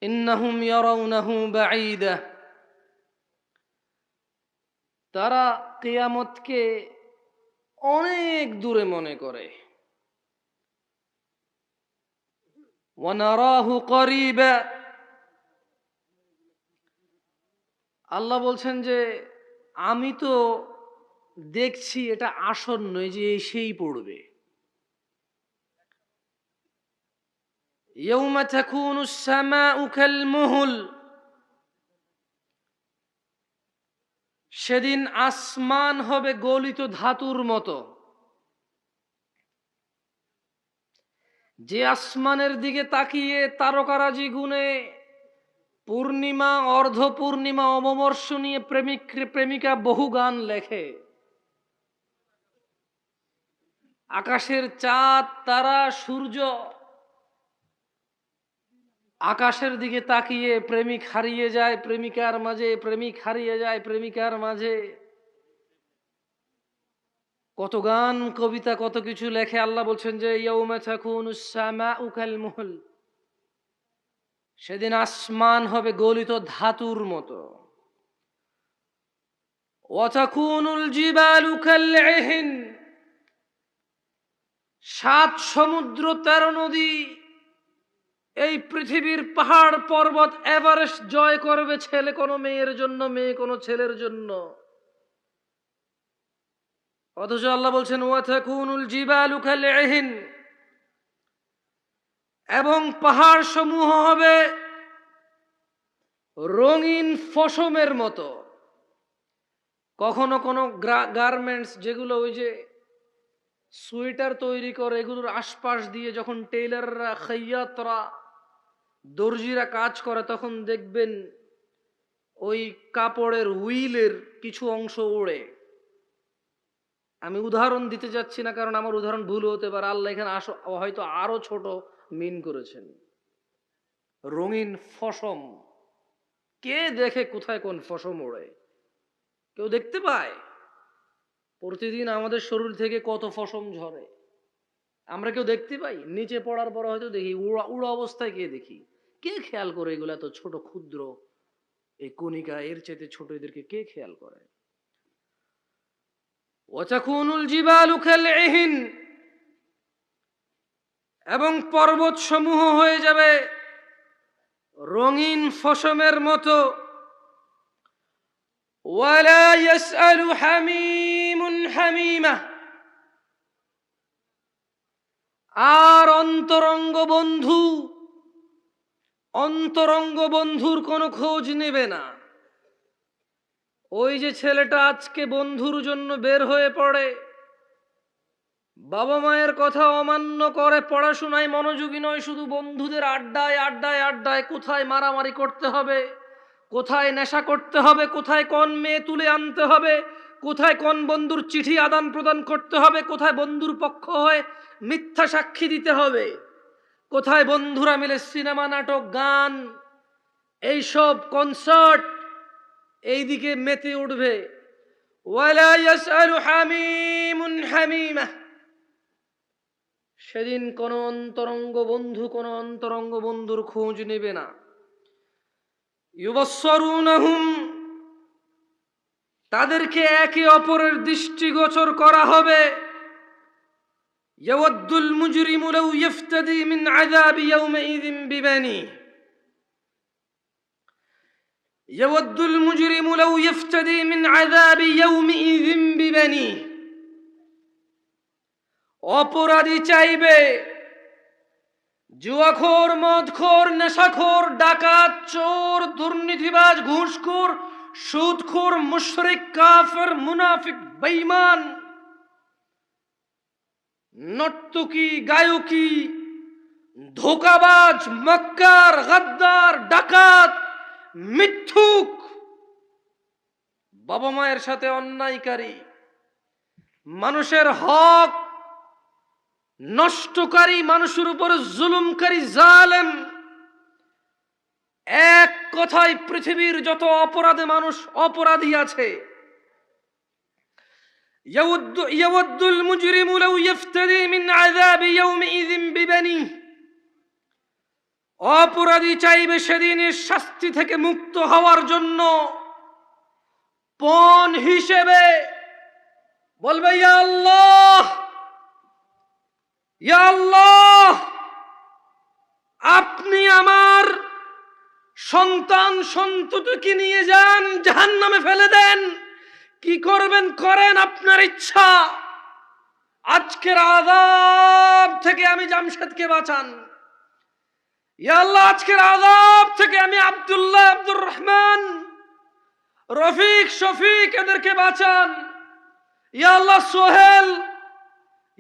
ইন্নাহুম ইয়ারাউনাহু বাঈদা, তারা কিয়ামতকে অনেক দূরে মনে করে। ওয়া নারাহু করিবা, আল্লাহ বলছেন যে আমি তো দেখছি এটা আসন্ন, এই যে এসেই পড়বে। ইয়াউমা তাকুনুস সামাউ কালমুহুল, সেদিন আসমান হবে গলিত ধাতুর মতো। যে আসমানের দিকে তাকিয়ে তারকারাজি গুনে পূর্ণিমা, অর্ধ পূর্ণিমা, অমাবস্য নিয়ে প্রেমিক প্রেমিকা বহু গান লেখে। আকাশের চাঁদ, তারা, সূর্য, আকাশের দিকে তাকিয়ে প্রেমিক হারিয়ে যায় প্রেমিকার মাঝে, প্রেমিক হারিয়ে যায় প্রেমিকার মাঝে। কত গান, কবিতা, কত কিছু লেখে। আল্লাহ বলছেন যে ইয়াউমা তাকুনুস সামাউ কালমুহল, সেদিন আসমান হবে গলিত ধাতুর মতো। ওয়া তাকুনুল জিবালু কালইহিন, সাত সমুদ্র 13 নদী, এই পৃথিবীর পাহাড় পর্বত এভারেস্ট জয় করবে ছেলে কোনো মেয়ের জন্য, মেয়ে কোনো ছেলের জন্য। অথচ আল্লাহ বলছেন ওয়া তাকুনুল জিবালু কালইহিন, এবং পাহাড় সমূহ হবে রঙিন ফসমের মতো। কখনো কোনো গার্মেন্টস, যেগুলো ওই যে সোয়েটার তৈরি করে, এগুলোর আশপাশ দিয়ে যখন টেইলাররা, খাইয়াতরা, দর্জিরা কাজ করে, তখন দেখবেন ওই কাপড়ের হুইলের কিছু অংশ ওড়ে। আমি উদাহরণ দিতে যাচ্ছি না, কারণ আমার উদাহরণ ভুল হতে পারে। আল্লাহ এখানে হয়তো আরো ছোট মিন করেছেন। রঙিন ফসম, কে দেখে কোথায় কোন ফসম ওড়ে? কেউ দেখতে পায়? প্রতিদিন আমাদের শরীর থেকে কত ফসম ঝরে, আমরা কেউ দেখতে পাই? নিচে পড়ার পর হয়তো দেখি, উড়া উড়া অবস্থায় কে দেখি? কে খেয়াল করে এগুলো? এত ছোট ক্ষুদ্র এই কণিকা, এর চেয়ে ছোট, এদেরকে কে খেয়াল করে? ওয়াতাকুনুল জিবালু কালইহিন, এবং পর্বত সমূহ হয়ে যাবে রঙিন ফসমের মতো। ওয়ালা ইয়াসআলু হামিমুন হামিমা, আর অন্তরঙ্গ বন্ধুর কোনো খোঁজ নেবে না। ওই যে ছেলেটা আজকে বন্ধুর জন্য বের হয়ে পড়ে, বাবা মায়ের কথা অমান্য করে, পড়াশোনায় মনোযোগী নয়, শুধু বন্ধুদের আড্ডায় আড্ডায় আড্ডায়, কোথায় মারামারি করতে হবে, কোথায় নেশা করতে হবে, কোথায় কোন মেয়ে তুলে আনতে হবে, কোথায় কোন বন্ধুর চিঠি আদান প্রদান করতে হবে, কোথায় বন্ধুর পক্ষ হয়ে মিথ্যা সাক্ষী দিতে হবে, কোথায় বন্ধুরা মিলে সিনেমা, নাটক, গান, এইসব কনসার্ট, এইদিকে মেতে উঠবে। ওয়ালা ইয়াসআলু হামিমুন হামিমা, সেদিন কোন অন্তরঙ্গ বন্ধুর খোঁজ নেবে না। ইউবাসসারুনাহুম, তাদেরকে একে অপরের দৃষ্টিগোচর করা হবে। ইয়াওয়াদ্দুল মুজরিমু লাউ ইফতাদি মিন আযাবি ইয়াওমাইযিন বিবানি, ইয়াওয়াদ্দুল মুজরিমু লাউ ইফতাদি মিন আযাবি ইয়াওমাইযিন বিবানি, অপরাধী চাইবে, জুয়াখোর, মদখোর, নেশাখোর, ডাকাত, চোর, দুর্নীতিবাজ, ঘুষখোর, সুদখোর, মুশরিক, কাফের, মুনাফিক, বেঈমান, নর্তকী, গায়কী, ধোঁকাবাজ, মক্কার, গাদ্দার, ডাকাত, মিথ্যুক, বাবা মায়ের সাথে অন্যায়কারী, মানুষের হক নষ্টকারী, মানুষের উপর জুলুমকারী, জালেম, এক কথায় পৃথিবীর যত অপরাধী আছে। ইয়াওয়াদ্দুল মুজরিমু লাউ ইফতাদি মিন আযাবি ইয়াওমাইযিন বিবানি, অপরাধী চাইবে সেদিনের শাস্তি থেকে মুক্ত হওয়ার জন্য পণ হিসেবে বলবে, ইয়া আল্লাহ, ইয়া আল্লাহ, আপনি আমার সন্তান সন্ততিকে নিয়ে যান, জাহান্নামে ফেলে দেন, কি করবেন করেন, আপনার ইচ্ছা, আজকের আযাব থেকে আমি জামশেদকে বাঁচান। ইয়া আল্লাহ, আজকের আযাব থেকে আমি আব্দুল্লাহ, আব্দুর রহমান, রফিক, শফিক এদেরকে বাঁচান। ইয়া আল্লাহ, সোহেল,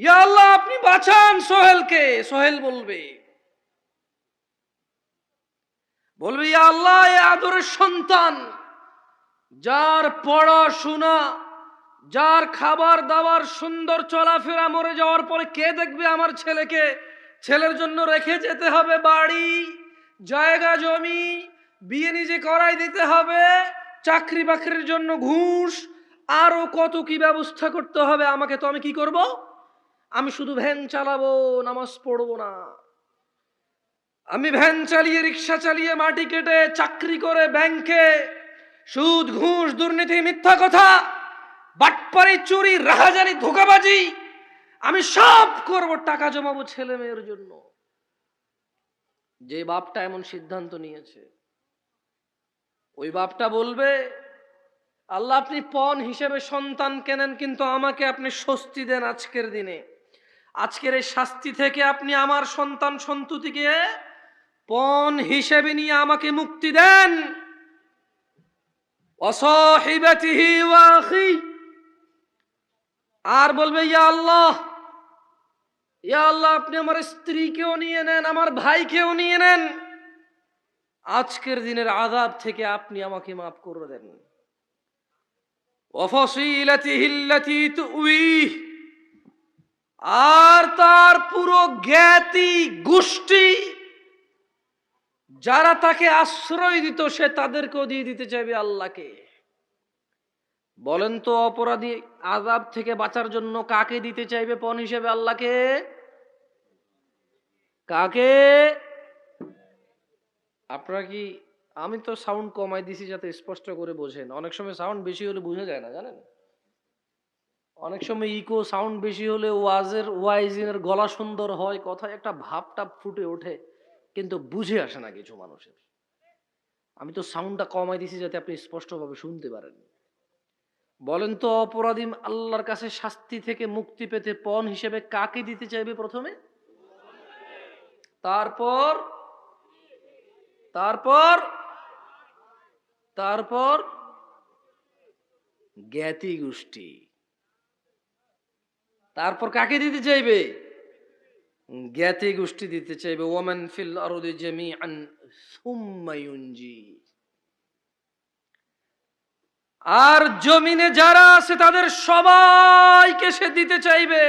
ইয়া আল্লাহ আপনি বাঁচান সোহেলকে। সোহেল বলবে ইয়া আল্লাহ, এ আদরের সন্তান, যার পড়াশোনা, যার খাবার দাবার, সুন্দর চলাফেরা, মরে যাওয়ার পরে কে দেখবে আমার ছেলেকে? ছেলের জন্য রেখে যেতে হবে বাড়ি, জায়গা জমি, বিয়ে নিজে করাই দিতে হবে, চাকরি বাকরির জন্য ঘুষ, আরো কত কি ব্যবস্থা করতে হবে আমাকে। তো আমি কি করব? আমি শুধু ভ্যান চালাবো, নামাজ পড়বো না। আমি ভ্যান চালিয়ে, রিক্সা চালিয়ে, মাটি কেটে, চাকরি করে, ব্যাংকে সুদ, ঘুষ, দুর্নীতি, মিথ্যা কথা, বাটপারি, চুরি, রাহাজানি, ধোঁকাবাজি, আমি সব করব, টাকা জমাবো ছেলে মেয়ের জন্য। যে বাপটা এমন সিদ্ধান্ত নিয়েছে, ওই বাপটা বলবে, আল্লাহ আপনি পণ হিসেবে সন্তান কেনেন, কিন্তু আমাকে আপনি স্বস্তি দেন আজকের দিনে। আজকের এই শাস্তি থেকে আপনি আমার সন্তান সন্ততিকে পণ হিসেবে নিয়ে আমাকে মুক্তি দেন। ওয়াসাহিবাতিহি ওয়া আখি, আর বলবে, ইয়া আল্লাহ, ইয়া আল্লাহ আপনি আমার স্ত্রীকেও নিয়ে নেন, আমার ভাইকেও নিয়ে নেন, আজকের দিনের আযাব থেকে আপনি আমাকে মাফ করে দেন। ওয়াফাসিলাতিহি আল্লাতী তুউইহ, আর তার পুরো জ্ঞাতি গোষ্ঠী যারা তাকে আশ্রয় দিত, সে তাদেরকেও দিয়ে দিতে চাইবে আল্লাহকে। বলেন তো, অপরাধী আযাব থেকে বাঁচার জন্য কাকে দিতে চাইবে পণ হিসেবে? আল্লাহকে। কাকে? আপনারা কি, আমি তো সাউন্ড কমাই দিছি যাতে স্পষ্ট করে বোঝেন। অনেক সময় সাউন্ড বেশি হলে বোঝা যায় না, জানেন? অনেক সময় ইকো সাউন্ড বেশি হলে ওয়াইজিনের গলা সুন্দর হয়, কথায় একটা ভাবটা ফুটে ওঠে, কিন্তু বুঝে আসে না কিছু মানুষের। আমি তো সাউন্ডটা কমাই দিছি যাতে আপনি স্পষ্টভাবে শুনতে পারেন। বলেন তো, অপরাধী আল্লাহর কাছে শাস্তি থেকে মুক্তি পেতে পণ হিসেবে কাকে দিতে চাইবে প্রথমে? তারপর তারপর তারপর জ্ঞাতি গোষ্ঠী। তারপর কাকে দিতে চাইবে? জ্ঞাতি গোষ্ঠী দিতে চাইবে। ওয়ামান ফিল আরদি জামিআন সুম্মা ইউনজি, আর জমিনে যারা আছে তাদের সবাইকে সে দিতে চাইবে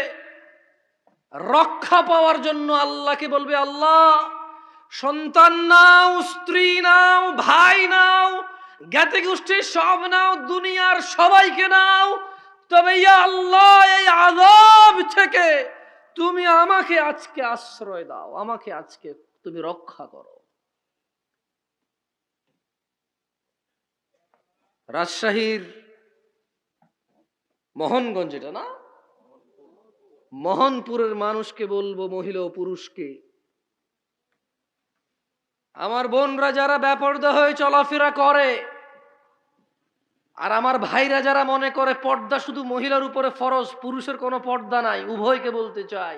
রক্ষা পাওয়ার জন্য। আল্লাহকে বলবে, আল্লাহ সন্তান নাও, স্ত্রী নাও, ভাই নাও, জ্ঞাতি গোষ্ঠী সব নাও, দুনিয়ার সবাইকে নাও, তবে ইয়া আল্লাহ এই আযাব থেকে তুমি আমাকে আজকে আশ্রয় দাও, আমাকে আজকে তুমি রক্ষা করো। রাজশাহীর মোহনগঞ্জ, এটা না, মোহনপুরের মানুষকে বলবো, মহিলা ও পুরুষকে, আমার বোনরা যারা বেপরদা হয়ে চলাফেরা করে, আর আমার ভাইরা যারা মনে করে পর্দা শুধু মহিলার উপরে ফরজ, পুরুষের কোনো পর্দা নাই, উভয়কে বলতে চাই,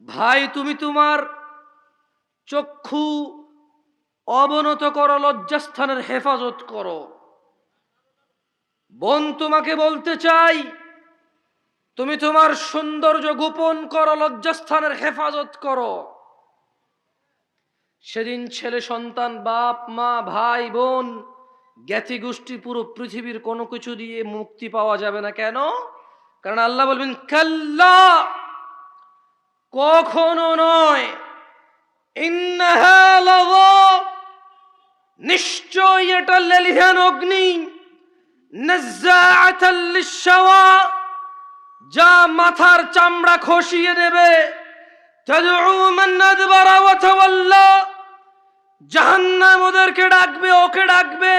ভাই তুমি তোমার চক্ষু অবনত করো, লজ্জাস্থানের হেফাজত করো। বোন তোমাকে বলতে চাই, তুমি তোমার সৌন্দর্য গোপন করো, লজ্জাস্থানের হেফাজত করো। সেদিন ছেলে সন্তান, বাপ মা, ভাই বোন, জ্ঞাতি গোষ্ঠী, পুরো পৃথিবীর কোনো কিছু দিয়ে মুক্তি পাওয়া যাবে না। কেন? কারণ আল্লাহ বলবেন, কাল্লা, কখনো নয়, ইন্নাহা লাযা, নিশ্চয় এটা লেলিহান অগ্নি, নাজ্জাআতাল লিশ-শাওয়া, যা মাথার চামড়া খসিয়ে দেবে, তাদউ মান আদবারা ওয়া তাওয়াল্লা, জাহান্নাম ওদেরকে ডাকবে, ওকে ডাকবে।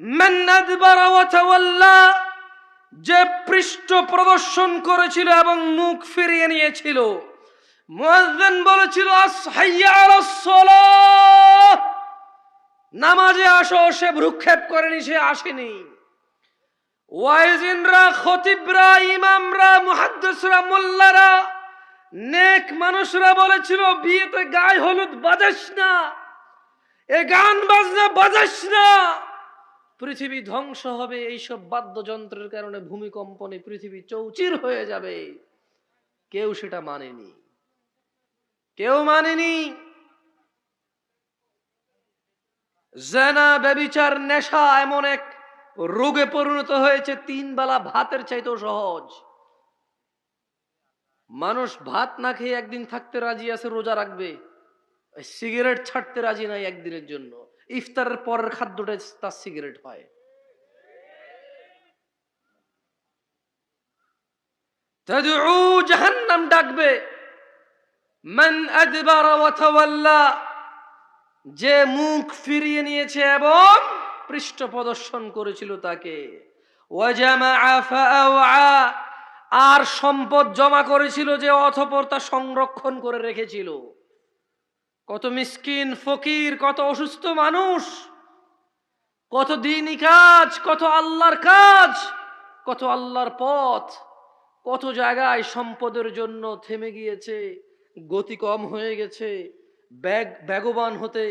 মান আদবারা ওয়া তাওয়াল্লা, যে পৃষ্ঠ প্রদর্শন করেছিল এবং মুখ ফিরিয়ে নিয়েছিল। মুয়াজ্জিন বলেছিল হাইয়া আলাস সালাহ, নামাজে আসো, সে ভ্রুক্ষেপ করেনি, সে আসেনি। ওয়াইজিনরা, খতিবরা, ইমামরা, মুহাদ্দিসরা, মোল্লারা, নেক মানুষরা বলেছিল বিয়েতে গায়ে হলুদ বাজাস না, এ গান বাজনা বাজাস না, পৃথিবী ধ্বংস হবে, এইসব বাদ্যযন্ত্রের কারণে ভূমিকম্পনে পৃথিবী চৌচির হয়ে যাবে। কেউ সেটা মানেনি, কেউ মানেনি। জিনা, ব্যভিচার, নেশা এমন এক রোগে পরিণত হয়েছে, 3 বেলা ভাতের চাইতেও সহজ। মানুষ ভাত না খেয়ে একদিন থাকতে রাজি আছে, রোজা রাখবে, সিগারেট ছাড়তে রাজি নাই একদিনের জন্য। ইফতারের পরের খাদ্যটা তার সিগারেট হয়। তাদউ, জাহান্নাম ডাকবে। মান আদবারা ওয়া তাওয়াল্লা, যে মুখ ফিরিয়ে নিয়েছে এবং পৃষ্ঠ প্রদর্শন করেছিল তাকে। ওয়া জামাআ ফাআওয়া, আর সম্পদ জমা করেছিল যে অতঃপর তা সংরক্ষণ করে রেখেছিল। কত মিসকিন, ফকির, কত অসুস্থ মানুষ, কত দ্বীনি কাজ, কত আল্লাহর কাজ, কত আল্লাহর পথ, কত জায়গায় সম্পদের জন্য থেমে গিয়েছে, গতি কম হয়ে গেছে, বেগবান হতে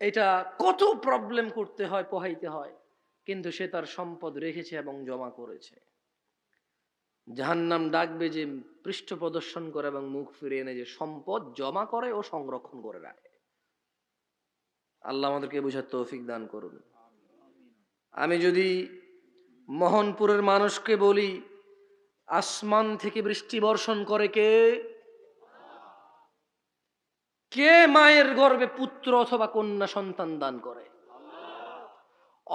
এটা কত প্রবলেম করতে হয়, পোহাইতে হয়, কিন্তু সে তার সম্পদ রেখেছে এবং জমা করেছে। জাহান্নাম ডাকবে যে পৃষ্ঠ প্রদর্শন করে এবং মুখ ফিরিয়ে এনে যে সম্পদ জমা করে ও সংরক্ষণ করে রাখে। আল্লাহ আমাদেরকে বুঝার তৌফিক দান করুন। আমি যদি মোহনপুরের মানুষকে বলি, আসমান থেকে বৃষ্টি বর্ষণ করে কে? কে মায়ের গর্ভে পুত্র অথবা কন্যা সন্তান দান করে?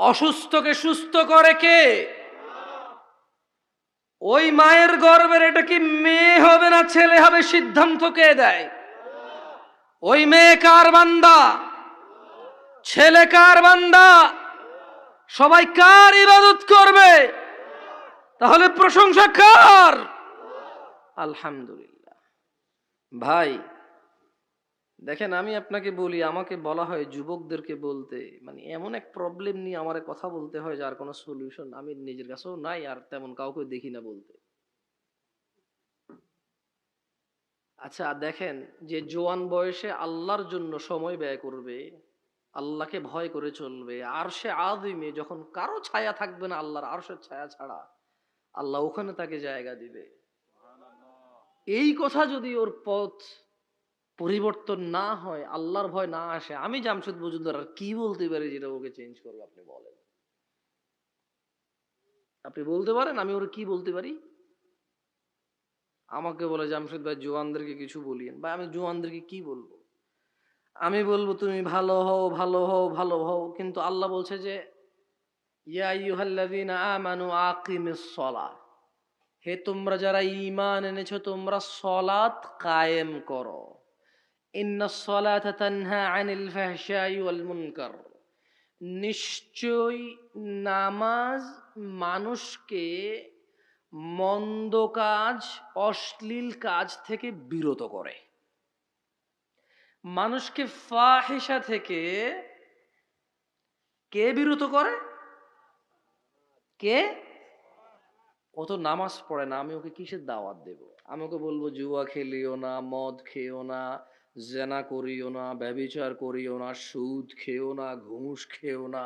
অসুস্থকে সুস্থ করে কে? ওই মায়ের গর্ভের এটা কি মেয়ে হবে না ছেলে হবে, সিদ্ধান্ত কে দেয়? ওই মেয়ে কার বান্দা? ছেলে কার বান্দা? সবাই কার ইবাদত করবে? তাহলে প্রশংসা কার? আলহামদুলিল্লাহ। ভাই দেখেন, আমি আপনাকে বলি, আমাকে বলা হয় যুবকদেরকে বলতে, মানে এমন এক প্রবলেম নিয়ে আমার কথা বলতে হয় যার কোনো সলিউশন আমি নিজের কাছেও নাই, আর তেমন কাউকে দেখি না বলতে। আচ্ছা দেখেন, যে জোয়ান বয়সে আল্লাহর জন্য সময় ব্যয় করবে, আল্লাহকে ভয় করে চলবে, আরশে আযিমে যখন কারো ছায়া থাকবে না আল্লাহর আরশের ছায়া ছাড়া, আল্লাহ ওখানে তাকে জায়গা দিবে। এই কথা যদি ওর পথ পরিবর্তন না হয়, আল্লাহর ভয় না আসে, আমি জামশেদ মজুমদার আর কি বলতে পারি যেটা ওকে চেঞ্জ করবে? আপনি বলেন, আপনি বলতে পারেন আমি ওর কি বলতে পারি? আমাকে বলে জামশেদ ভাই জোয়ানদেরকে কিছু বলিয়েন, ভাই আমি জোয়ানদেরকে কি বলবো? আমি বলবো তুমি ভালো হও, ভালো হও, ভালো হও, কিন্তু আল্লাহ বলছে যে ইয়া আইয়ুহাল্লাযীনা আমানু আকিমিস সালাহ, হে তোমরা যারা ঈমান এনেছো তোমরা সালাত কায়েম করো। ইন্নাস সালাতা তানহা আনিল ফাহশাই ওয়াল মুনকার, নিশ্চয় নামাজ মানুষকে মন্দ কাজ, অশ্লীল কাজ থেকে বিরত করে, মানুষকে ফাহিশা থেকে কে বিরত করে? কে? ও তো নামাজ পড়ে না, আমি ওকে কিসের দাওয়াত দেব? আমি ওকে বলবো জুয়া খেলিও না, মদ খেও না, জেনা করিও না, ব্যভিচার করিও না, সুদ খেও না, ঘুষ খেও না,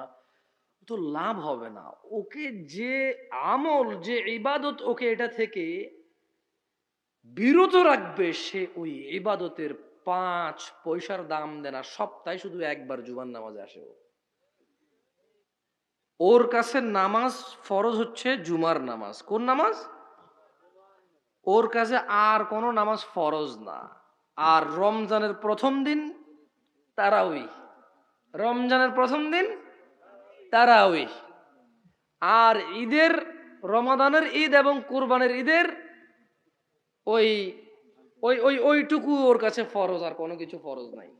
তো লাভ হবে না। ওকে যে আমল, যে ইবাদত ওকে এটা থেকে বিরত রাখবে, সে ওই ইবাদতের 5 পয়সার দাম দেয় না। সপ্তাহে শুধু একবার জুমার নামাজে আসে। ওর কাছে নামাজ ফরজ হচ্ছে জুমার নামাজ। কোন নামাজ? ওর কাছে আর কোন নামাজ ফরজ না। আর রমজানের প্রথম দিন তারাউই, রমজানের প্রথম দিন তারাউই, আর ঈদের, রমাদানের ঈদ এবং কুরবানের ঈদের ওই ওইটুকু ওর কাছে ফরজ, আর কোনো কিছু ফরজ নাই।